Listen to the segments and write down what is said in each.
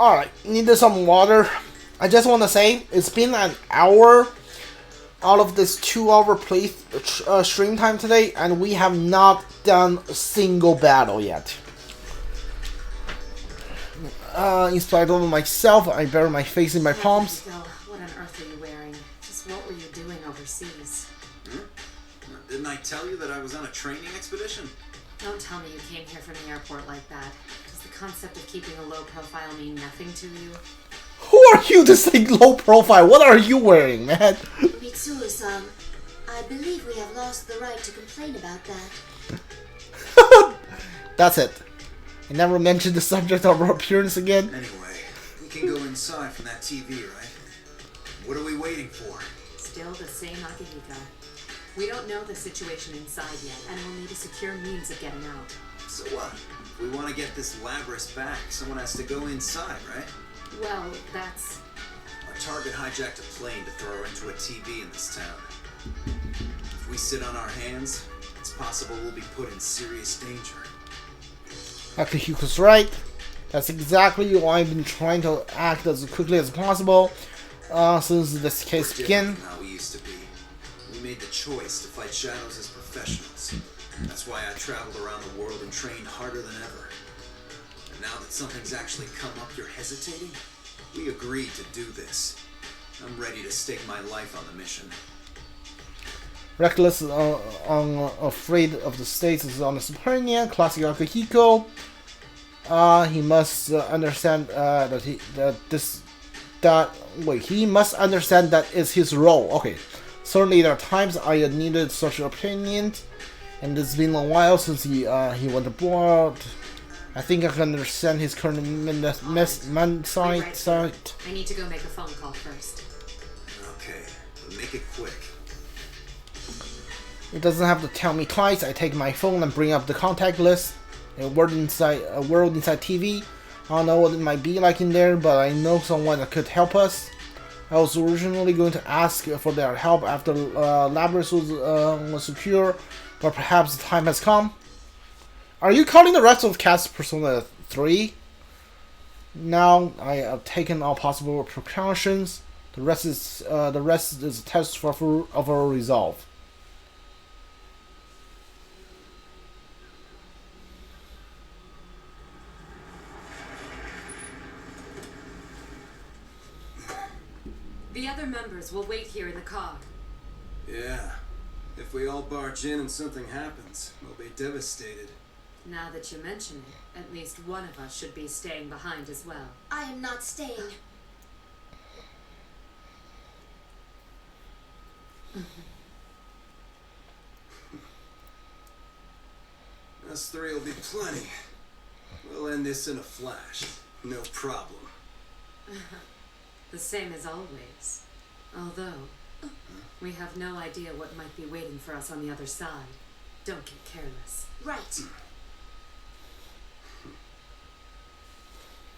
Alright, needed some water. I just want to say, it's been an hour out of this 2-hour stream time today, and we have not done a single battle yet. In spite of myself, I bury my face in my palms. What on earth are you wearing? Just what were you doing overseas? Didn't I tell you that I was on a training expedition? Don't tell me you came here from the airport like that. Does the concept of keeping a low profile mean nothing to you? Who are you to say low profile? What are you wearing, man? Mitsuru-san, I believe we have lost the right to complain about that. That's it. I never mentioned the subject of our appearance again. Anyway, we can go inside from that TV, right? What are we waiting for? Still the same Akihiko. We don't know the situation inside yet, and we'll need a secure means of getting out. So what? If we want to get this Labrys back, someone has to go inside, right? Well, that's... Our target hijacked a plane to throw her into a TV in this town. If we sit on our hands, it's possible we'll be put in serious danger. Akihiko's right. That's exactly why I've been trying to act as quickly as possible since this case began. How we used to be. We made the choice to fight shadows as professionals. That's why I traveled around the world and trained harder than ever. And now that something's actually come up, you're hesitating? We agreed to do this. I'm ready to stake my life on the mission. Reckless, afraid of the stakes is on the Supernia. Classic Akihiko. He must understand he must understand that is his role. Okay, certainly there are times I needed such an opinion, and it's been a while since he went abroad. I think I can understand his current mindset. I need to go make a phone call first. Okay, but make it quick. It doesn't have to tell me twice. I take my phone and bring up the contact list. A world inside TV. I don't know what it might be like in there, but I know someone that could help us. I was originally going to ask for their help after Labrys was secure, but perhaps the time has come. Are you calling the rest of cast Persona 3? Now I have taken all possible precautions. The rest is a test of our resolve. The other members will wait here in the car. Yeah. If we all barge in and something happens, we'll be devastated. Now that you mention it, at least one of us should be staying behind as well. I am not staying. Us three will be plenty. We'll end this in a flash. No problem. The same as always. Although, we have no idea what might be waiting for us on the other side. Don't get careless. Right.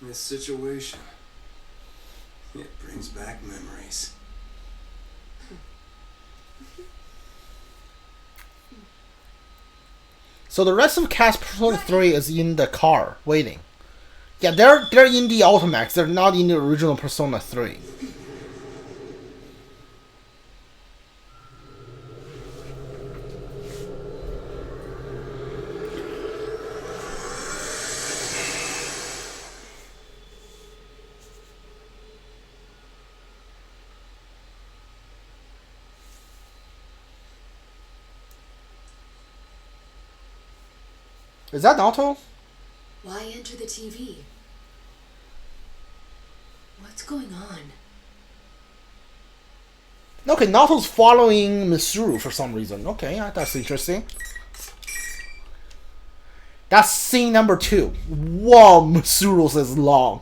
This situation, it brings back memories. So the rest of cast Persona 3 is in the car, waiting. Yeah, they're in the Ultimax, they're not in the original Persona 3. Is that Naoto? Why enter the TV? What's going on? Okay, Naoto's following Mitsuru for some reason. Okay, that's interesting. That's scene number 2. Whoa, Mitsuru's is long.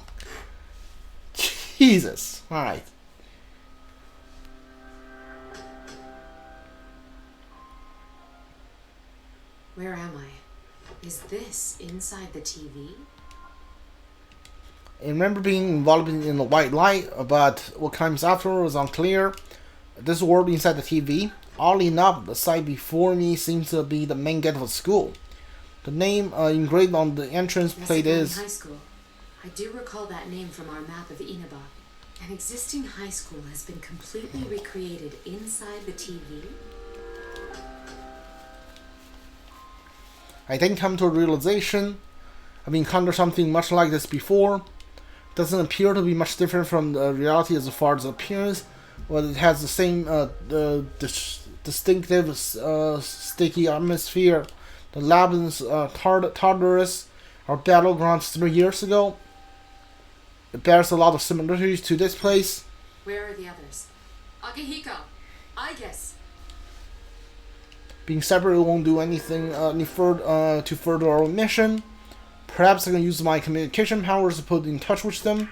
Jesus. Alright. Where am I? Is this inside the TV? I remember being involved in the white light, but what comes after was unclear. This world inside the TV, oddly enough, the site before me seems to be the main gate of the school. The name engraved on the entrance plate is... High school. I do recall that name from our map of Inaba. An existing high school has been completely recreated inside the TV? I then come to a realization. I've encountered something much like this before. Doesn't appear to be much different from the reality as far as appearance, but it has the same distinctive sticky atmosphere. The Labs Tartarus, our battlegrounds 3 years ago. It bears a lot of similarities to this place. Where are the others? Akihiko! I guess. Being separate won't do anything to further our mission. Perhaps I can use my communication powers to put in touch with them.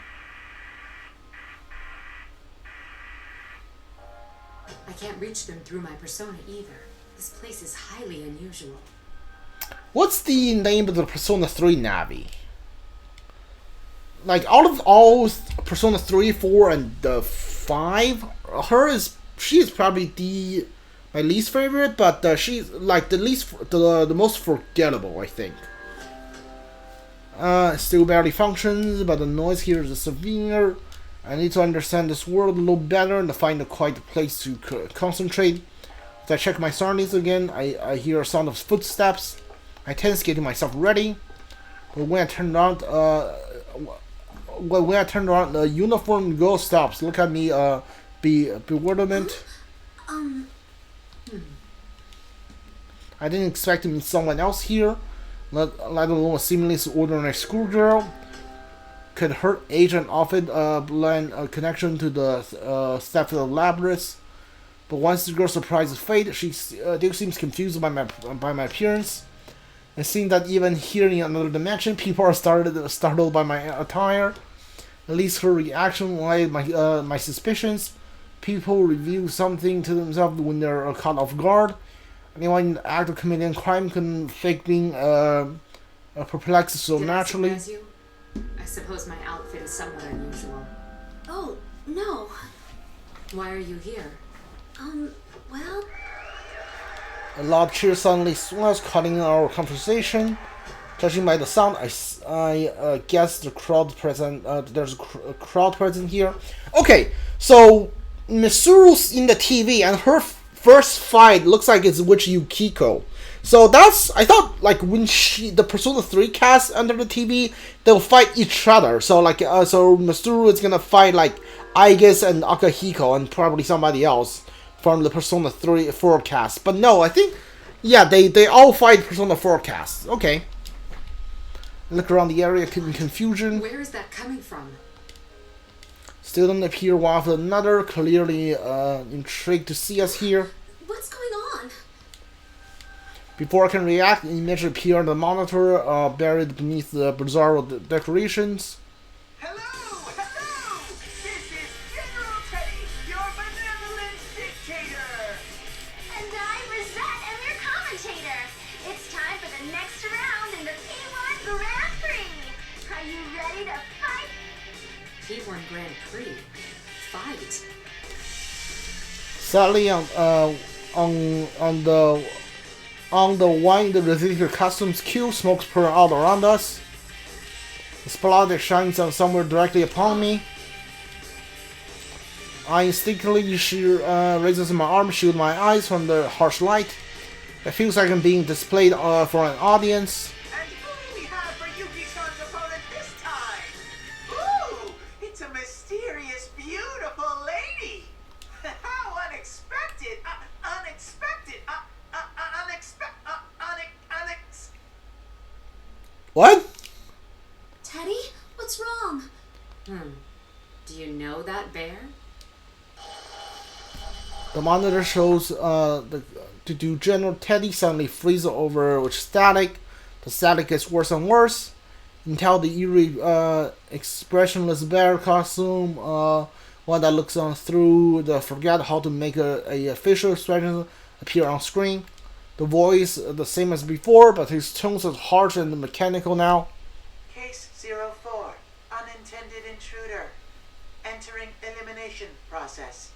I can't reach them through my persona either. This place is highly unusual. What's the name of the Persona 3 Navi? Like, out of all Persona 3, 4, and 5, she is probably my least favorite, but she's like the most forgettable, I think. It still barely functions, but the noise here is severe. I need to understand this world a little better and to find a quiet place to concentrate. As I check my surroundings again, I hear a sound of footsteps. I tense, getting myself ready. But when I turned around, the uniformed girl stops. Look at me, bewilderment. I didn't expect to meet someone else here, let alone a seemingly ordinary schoolgirl. Could her agent often blend a connection to the staff of the Labyrinth? But once the girl surprises fate, she still seems confused by my appearance. It seems that even here in another dimension, people are startled by my attire. At least her reaction lied my suspicions. People reveal something to themselves when they're caught off guard. Anyone in the act of committing crime can fake being perplexed so naturally. Did I surprise you? I suppose my outfit is somewhat unusual. Oh, no. Why are you here? Well... A loud cheer suddenly swells, cutting our conversation. Judging by the sound, I guess the crowd present. There's a crowd present here. Okay, so Mitsuru's in the TV, and her first fight looks like it's with Yukiko. So I thought like when the Persona 3 cast under the TV, they'll fight each other. So so Mitsuru is gonna fight like Aigis and Akihiko and probably somebody else from the Persona 4 cast. But no, I think, yeah, they all fight Persona 4 cast. Okay. Look around the area in confusion. Where is that coming from? Students appear one after another, clearly intrigued to see us here. What's going on? Before I can react, an image appears on the monitor, buried beneath the bizarre decorations. Hello! Hello! This is General Teddy, your benevolent dictator! And I, Rosette, am your commentator. It's time for the next round in the P-1 Grand Prix. Are you ready to fight? P-1 Grand Prix? Fight? Sadly, on the wine, the ridiculous costumes queue, smokes pour out around us. The spotlight shines somewhere directly upon me. I instinctively raises my arm, shield my eyes from the harsh light. It feels like I'm being displayed for an audience. And who do we have for Yuki-san's opponent this time? Ooh! It's a mysterious, beautiful lady! How unexpected! What? Teddy? What's wrong? Do you know that bear? The monitor shows to General Teddy suddenly freezes over with static. The static gets worse and worse until the eerie expressionless bear costume, one that looks on through the forget how to make a facial expression appear on screen. The voice the same as before, but his tones are harsh and mechanical now. Case 04, unintended intruder. Entering elimination process.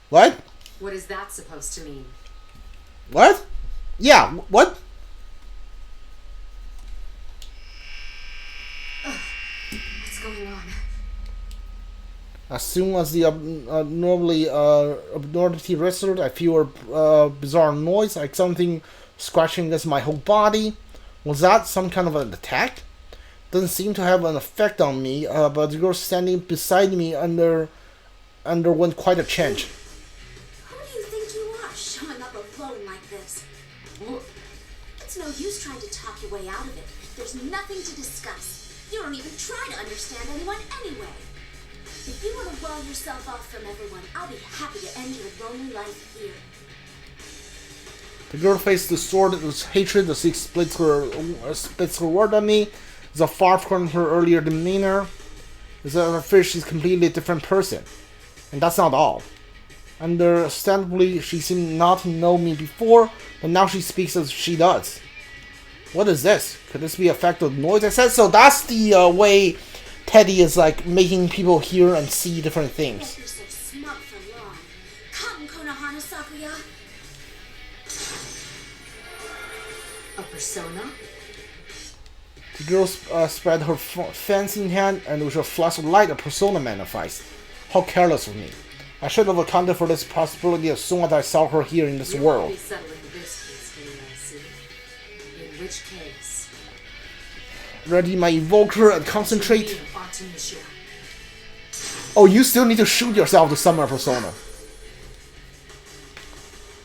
What? What is that supposed to mean? What? Yeah, what? As soon as the abnormality registered, I feel a bizarre noise, like something scratching against my whole body. Was that some kind of an attack? Doesn't seem to have an effect on me, but the girl standing beside me underwent quite a change. Who do you think you are, showing up alone like this? It's no use trying to talk your way out of it. There's nothing to discuss. You don't even try to understand anyone anyway. If you want to wall yourself off from everyone, I'll be happy to end your lonely life here. The girl faced the sword with hatred as she splits her word on me. It's a far from her earlier demeanor. It's as if she's a completely different person. And that's not all. Understandably, she seemed not to know me before, but now she speaks as she does. What is this? Could this be a effect of noise? I said so. That's the way Teddy is like making people hear and see different things. You're so smug for long. Come, Konohana Sakuya. A persona? The girl spread her fancy hand, and with a flash of light, a persona manifests. How careless of me. I should have accounted for this possibility as soon as I saw her here in this world. You'll be settling this case for me, I see. In which case... Ready my evoker and concentrate. You ought to miss you. Oh, you still need to shoot yourself to summon a persona.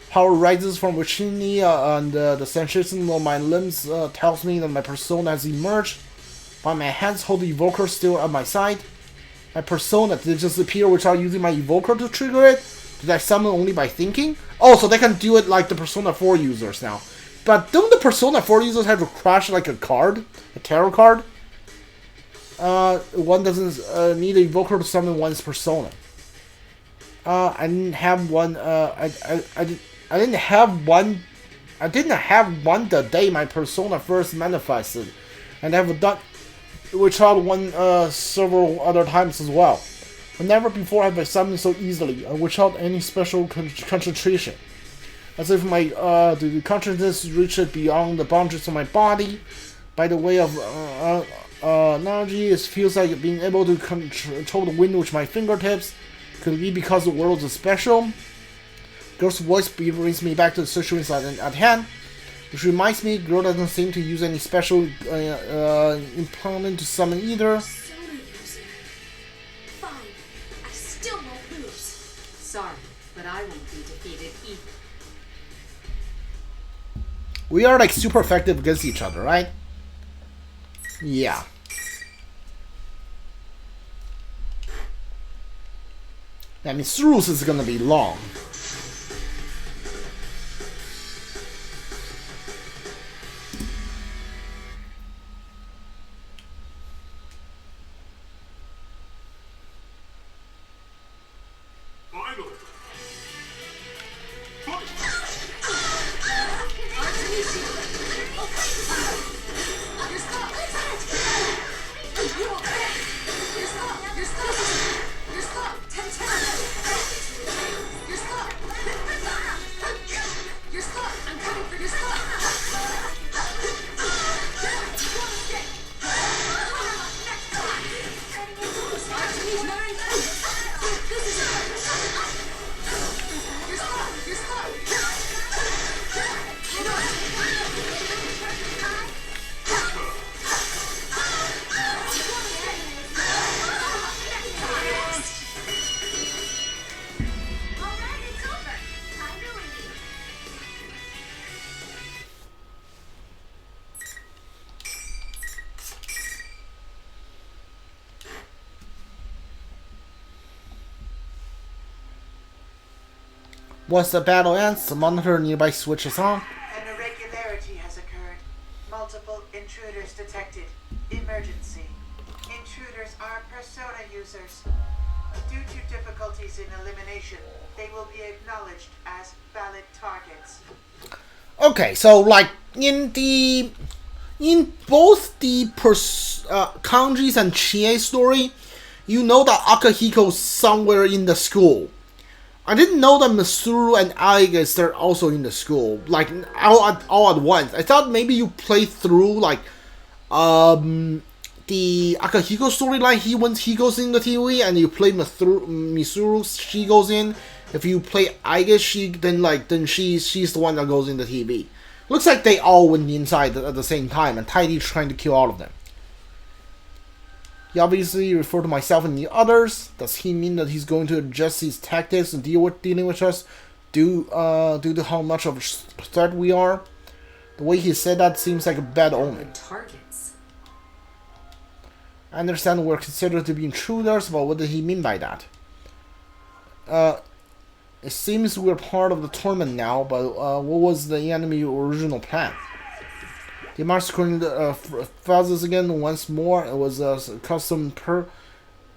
Power rises from within me, and the sensation of my limbs tells me that my persona has emerged. While my hands hold the evoker still at my side. My persona, did it just appear without using my evoker to trigger it? Did I summon only by thinking? Oh, so they can do it like the Persona 4 users now. But don't the Persona 4 users have to crash like a card? A tarot card? One doesn't need an evoker to summon one's persona. I didn't have one, I didn't have one the day my persona first manifested. And I have done without one several other times as well. But never before have I summoned so easily, without any special concentration. As if my the consciousness reached beyond the boundaries of my body. By the way of analogy, it feels like being able to control the wind with my fingertips. Could it be because the world is special? Girl's voice brings me back to the situation at hand. Which reminds me, girl doesn't seem to use any special implement to summon either. Persona user. Fine. I still won't lose. Sorry, but I won't be defeated either. We are like super effective against each other, right? Yeah. That means Mitsuru is gonna be long. Once the battle ends, the monitor nearby switches on. An irregularity has occurred. Multiple intruders detected. Emergency. Intruders are persona users. Due to difficulties in elimination, they will be acknowledged as valid targets. Okay, so like in both the Kanji's and Chie story, you know that Akihiko's somewhere in the school. I didn't know that Mitsuru and Aiga are also in the school, like all at once. I thought maybe you play through like the Akihiko storyline, once he goes in the TV, and you play Mitsuru, she goes in. If you play Aiga, she's the one that goes in the TV. Looks like they all went inside at the same time, and Taidi's trying to kill all of them. He obviously referred to myself and the others. Does he mean that he's going to adjust his tactics and dealing with us due to how much of a threat we are? The way he said that seems like a bad omen. Targets. I understand we're considered to be intruders, but what did he mean by that? It seems we're part of the tournament now, but what was the enemy original plan? The Mars screen fuzzes again once more. It was a custom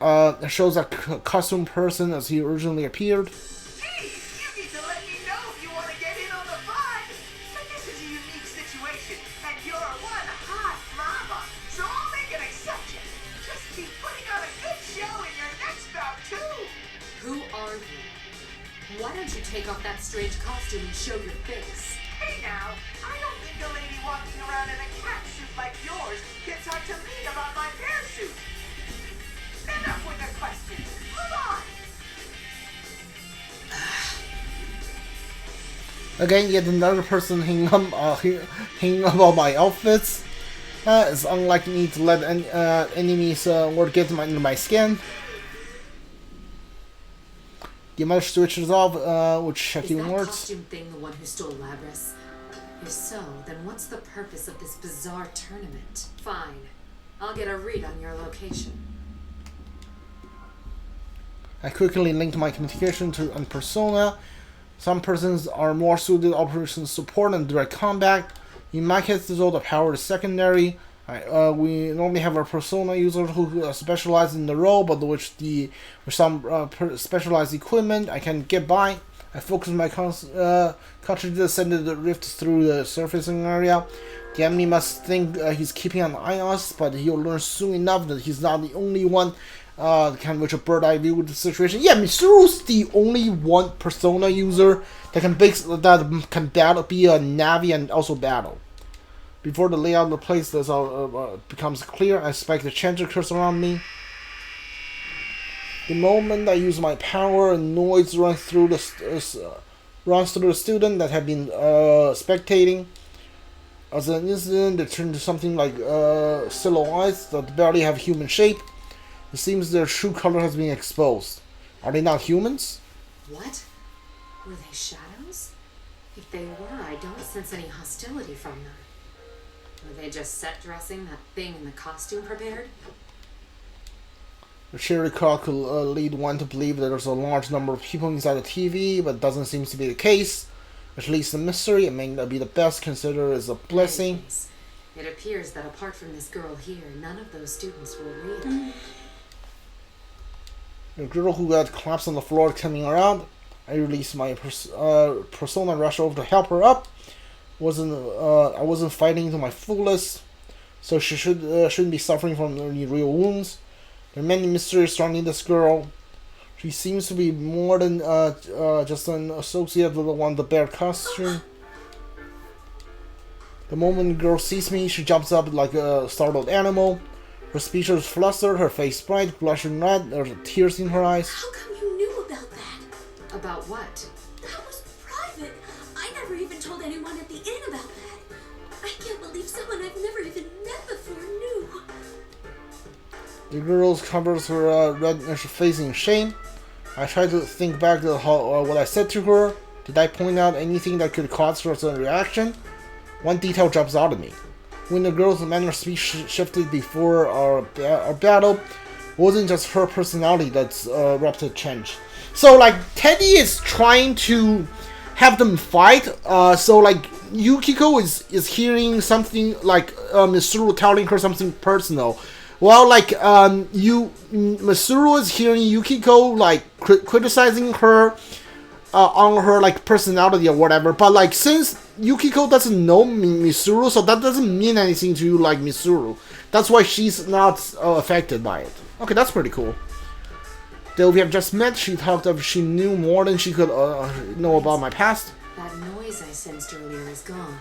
it shows a custom person as he originally appeared. Hey, you need to let me know if you want to get in on the fun. But this is a unique situation, and you're one hot mama, so I'll make an exception. Just keep putting on a good show in your next bout too. Who are you? Why don't you take off that strange costume and show your face? Hey now, I don't think a lady walking around in a cat suit like yours can talk to me about my parachute. Enough with the questions. Move on. Again, yet another person hanging about my outfits. It's unlike me to let enemies word get under my skin. The mother switches off with checking words. Is that costume thing the one who stole Labras? If so, then what's the purpose of this bizarre tournament? Fine. I'll get a read on your location. I quickly linked my communication to Persona. Some persons are more suited to operations support and direct combat. In my case, though, the power is secondary. We normally have a Persona user who specializes in the role, but with some specialized equipment, I can get by. I focus my concentration to send the rift through the surfacing area. The enemy must think he's keeping an eye on us, but he'll learn soon enough that he's not the only one can reach a bird eye view with the situation. Yeah, Mitsuru's the only one Persona user that can be a Navi and also battle. Before the layout of the place becomes clear, I expect the change occurs around me. The moment I use my power, noise runs through the student that had been spectating. As an incident, they turn to something like silhouettes that barely have human shape. It seems their true color has been exposed. Are they not humans? What? Were they shadows? If they were, I don't sense any hostility from them. Were they just set dressing that thing in the costume prepared? The cheery crowd could lead one to believe that there's a large number of people inside the TV, but it doesn't seem to be the case. Which leads to mystery. It may not be the best, considered as a blessing. Anyways, it appears that apart from this girl here, none of those students will read. The girl who got collapsed on the floor coming around. I released my persona and rushed over to help her up. I wasn't fighting to my fullest, so she shouldn't be suffering from any real wounds. There are many mysteries surrounding this girl. She seems to be more than just an associate with the one the bear costume. The moment the girl sees me, she jumps up like a startled animal. Her speech is flustered, her face bright, blushing red, there are tears in her eyes. How come you knew about that? About what? That was private. I never even told anyone at the inn about that. I can't believe someone I've never even met before knew. The girl covers her red face in shame. I try to think back to what I said to her. Did I point out anything that could cause her a reaction? One detail jumps out at me. When the girl's manner of speech shifted before our battle, it wasn't just her personality that's rapid change. So like Teddy is trying to have them fight. So like Yukiko is hearing something like Mitsuru telling her something personal. Well, like Mitsuru is hearing Yukiko like criticizing her on her like personality or whatever. But like since Yukiko doesn't know Mitsuru, so that doesn't mean anything to like Mitsuru. That's why she's not affected by it. Okay, that's pretty cool. Though we have just met, she talked of she knew more than she could know about my past. That noise I sensed earlier is gone.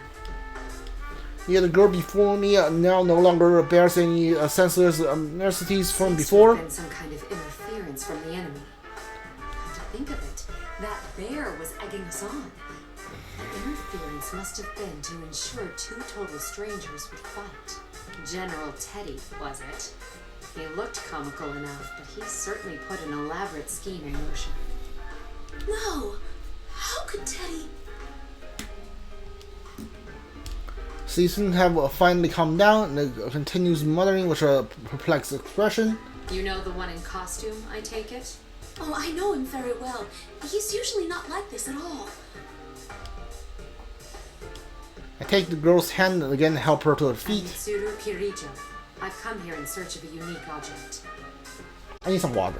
Yeah, the girl before me now no longer bears any senseless necessities from Seems to before. have been some kind of interference from the enemy. Come to think of it, that bear was egging us on. The interference must have been to ensure two total strangers would fight. General Teddy, was it? He looked comical enough, but he certainly put an elaborate scheme in motion. No! How could Teddy... Season have finally calmed down and continues muttering with a perplexed expression. You know the one in costume, I take it? Oh, I know him very well. He's usually not like this at all. I take the girl's hand and again help her to her feet. Mitsuru Kirijo. I've come here in search of a unique object. I need some water.